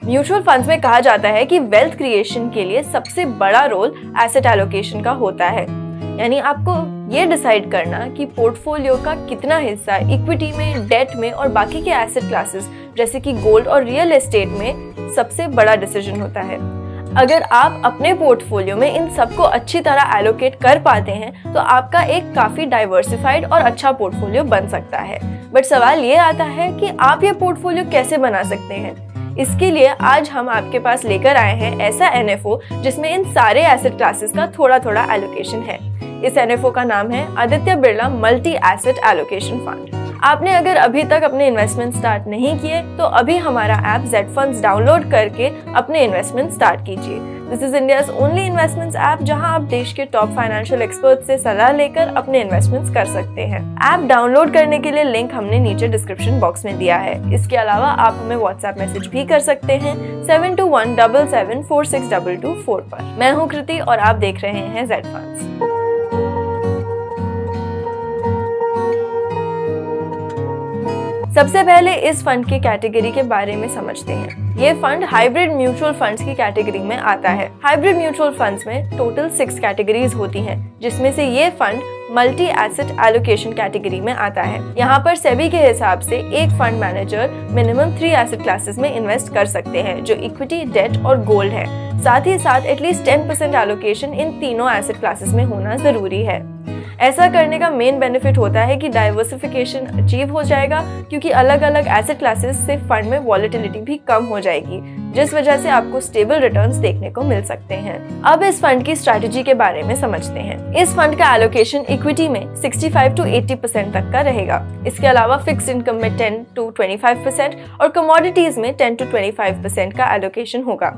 Mutual funds में कहा जाता है कि वेल्थ क्रिएशन के लिए सबसे बड़ा रोल एसेट एलोकेशन का होता है, यानी आपको ये डिसाइड करना कि पोर्टफोलियो का कितना हिस्सा इक्विटी में, डेट में और बाकी के एसेट क्लासेस जैसे कि गोल्ड और रियल एस्टेट में सबसे बड़ा डिसीजन होता है। अगर आप अपने पोर्टफोलियो में इन सबको अच्छी तरह एलोकेट कर पाते हैं तो आपका एक काफी डाइवर्सिफाइड और अच्छा पोर्टफोलियो बन सकता है। बट सवाल ये आता है कि आप ये पोर्टफोलियो कैसे बना सकते हैं। इसके लिए आज हम आपके पास लेकर आए हैं ऐसा NFO जिसमें इन सारे एसेट क्लासेस का थोड़ा थोड़ा एलोकेशन है। इस NFO का नाम है Aditya Birla multi asset allocation fund. आपने अगर अभी तक अपने इन्वेस्टमेंट स्टार्ट नहीं किए तो अभी हमारा ऐप जेड फंड्स डाउनलोड करके अपने इन्वेस्टमेंट स्टार्ट कीजिए। This is India's only investments app जहां आप देश के टॉप फाइनेंशियल एक्सपर्ट से सलाह लेकर अपने इन्वेस्टमेंट्स कर सकते हैं। ऐप डाउनलोड करने के लिए लिंक हमने नीचे डिस्क्रिप्शन बॉक्स में दिया है। इसके अलावा आप हमें व्हाट्सएप मैसेज भी कर सकते हैं 7217746224 पर। मैं हूँ कृति और आप देख रहे हैं जेड फंड्स। सबसे पहले इस फंड की कैटेगरी के बारे में समझते हैं। ये फंड हाइब्रिड म्यूचुअल फंड्स की कैटेगरी में आता है। हाइब्रिड म्यूचुअल फंड्स में टोटल 6 कैटेगरीज होती हैं, जिसमें से ये fund multi asset allocation category में आता है। यहाँ पर सेबी के हिसाब से एक fund manager minimum 3 asset classes में इन्वेस्ट कर सकते हैं, जो इक्विटी, डेट और गोल्ड है। साथ ही साथ एटलीस्ट 10% एलोकेशन इन तीनों एसेट क्लासेस में होना जरूरी है। ऐसा करने का मेन बेनिफिट होता है कि डाइवर्सिफिकेशन अचीव हो जाएगा, क्योंकि अलग अलग एसेट क्लासेस से फंड में वॉलेटिलिटी भी कम हो जाएगी, जिस वजह से आपको स्टेबल रिटर्न्स देखने को मिल सकते हैं। अब इस फंड की स्ट्रैटेजी के बारे में समझते हैं। इस फंड का एलोकेशन इक्विटी में 65 to 80% तक का रहेगा। इसके अलावा फिक्स्ड इनकम में 10 to 25% और कमोडिटीज में 10 to 25% का एलोकेशन होगा।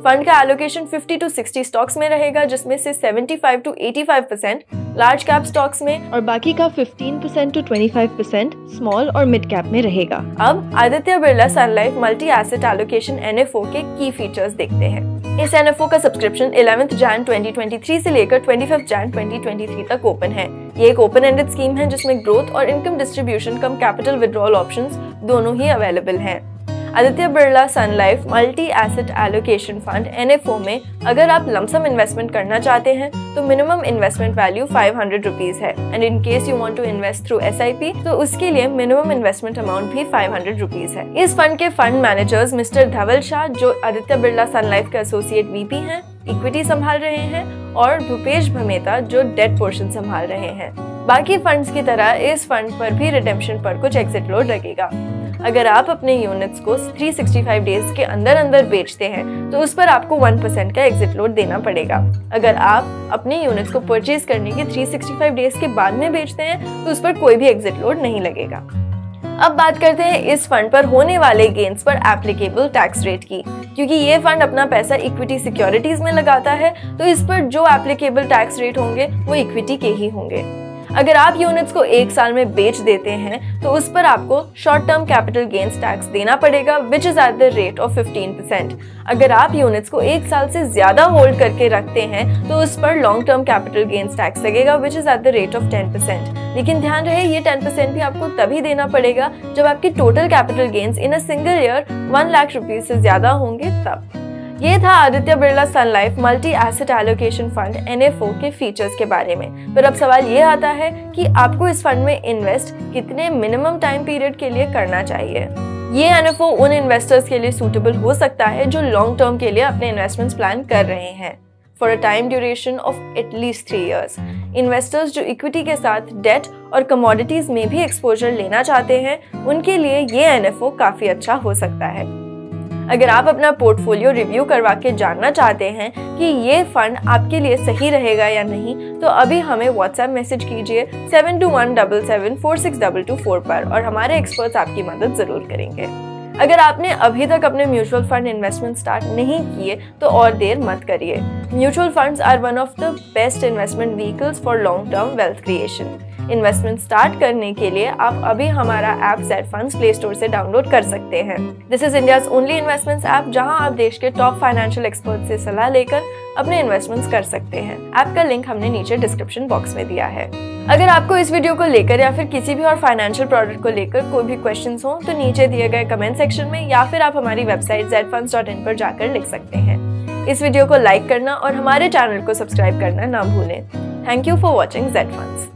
फंड का एलोकेशन 50 to 60 स्टॉक्स में रहेगा, जिसमें से 75 to 85% लार्ज कैप स्टॉक्स में और बाकी का 15% to 25% स्मॉल और मिड कैप में रहेगा। अब Aditya Birla sun life multi asset allocation NFO के की फीचर्स देखते हैं। इस NFO का सब्सक्रिप्शन 11 Jan 2023 से लेकर 25 Jan 2023 तक ओपन है। ये एक ओपन एंडेड स्कीम है जिसमें ग्रोथ और income distribution cum capital withdrawal options दोनों ही अवेलेबल हैं। Aditya Birla sun life multi asset allocation fund NFO में अगर आप लमसम इन्वेस्टमेंट करना चाहते हैं तो मिनिमम इन्वेस्टमेंट वैल्यू 500 रुपीज है, and in case you want to invest through SIP तो उसके लिए मिनिमम इन्वेस्टमेंट अमाउंट भी 500 रुपीज है। इस फंड के फंड मैनेजर्स मिस्टर धवल शाह, जो आदित्य बिरला सन लाइफ के एसोसिएट VP हैं, इक्विटी संभाल रहे हैं, और भूपेश भमेता जो डेट पोर्शन संभाल रहे हैं। बाकी फंड्स की तरह इस फंड पर भी रिडेम्पशन पर कुछ एग्जिट लोड लगेगा। अगर आप अपने यूनिट्स को 365 डेज के अंदर अंदर बेचते हैं तो उस पर आपको 1% का एग्जिट लोड देना पड़ेगा। अगर आप अपने यूनिट्स को परचेज करने के 365 डेज के बाद में बेचते हैं तो उस पर कोई भी एग्जिट लोड नहीं लगेगा। अब बात करते हैं इस फंड पर होने वाले गेन्स पर एप्लीकेबल टैक्स रेट की। क्योंकि ये फंड अपना पैसा इक्विटी सिक्योरिटीज में लगाता है तो इस पर जो एप्लीकेबल टैक्स रेट होंगे वो इक्विटी के ही होंगे। अगर आप यूनिट्स को 1 साल में बेच देते हैं तो उस पर आपको short term capital gains tax देना पड़ेगा, विच is at the rate of 15%। अगर आप यूनिट्स को 1 साल से ज्यादा होल्ड करके रखते हैं तो उस पर long term capital gains tax लगेगा, which is at the rate of 10%। लेकिन ध्यान रहे ये 10% भी आपको तभी देना पड़ेगा जब आपकी total capital gains in a single year 1 lakh rupees से ज्यादा होंगे तब। ये था Aditya Birla sun life multi asset allocation fund NFO के फीचर्स के बारे में। पर अब सवाल ये आता है कि आपको इस फंड में इन्वेस्ट कितने मिनिमम टाइम पीरियड के लिए करना चाहिए। ये NFO उन इन्वेस्टर्स के लिए सूटेबल हो सकता है जो लॉन्ग टर्म के लिए अपने इन्वेस्टमेंट्स प्लान कर रहे हैं for a time duration of at least 3 years। Investors जो इक्विटी के साथ डेट और कमोडिटीज में भी एक्सपोजर लेना चाहते हैं उनके लिए ये NFO काफी अच्छा हो सकता है। अगर आप अपना पोर्टफोलियो रिव्यू करवा के जानना चाहते हैं कि ये फंड आपके लिए सही रहेगा या नहीं तो अभी हमें व्हाट्सएप मैसेज कीजिए 7217746224 पर और हमारे एक्सपर्ट्स आपकी मदद जरूर करेंगे। अगर आपने अभी तक अपने म्यूचुअल फंड इन्वेस्टमेंट स्टार्ट नहीं किए तो और देर मत करिए। Mutual funds are one of the best investment vehicles for long term wealth creation. Investment start करने के लिए आप अभी हमारा app Z funds play store से डाउनलोड कर सकते हैं। This is India's only investments app जहां आप देश के टॉप फाइनेंशियल एक्सपर्ट से सलाह लेकर अपने इन्वेस्टमेंट्स कर सकते हैं। ऐप का लिंक हमने नीचे डिस्क्रिप्शन बॉक्स में दिया है। अगर आपको इस वीडियो को लेकर या फिर किसी भी और फाइनेंशियल प्रोडक्ट को लेकर कोई भी क्वेश्चंस हो तो नीचे दिए गए कमेंट सेक्शन में या फिर आप हमारी वेबसाइट zfunds.in पर जाकर लिख सकते हैं। इस वीडियो को लाइक करना और हमारे चैनल को सब्सक्राइब करना ना भूलें। Thank you for watching Z Funds।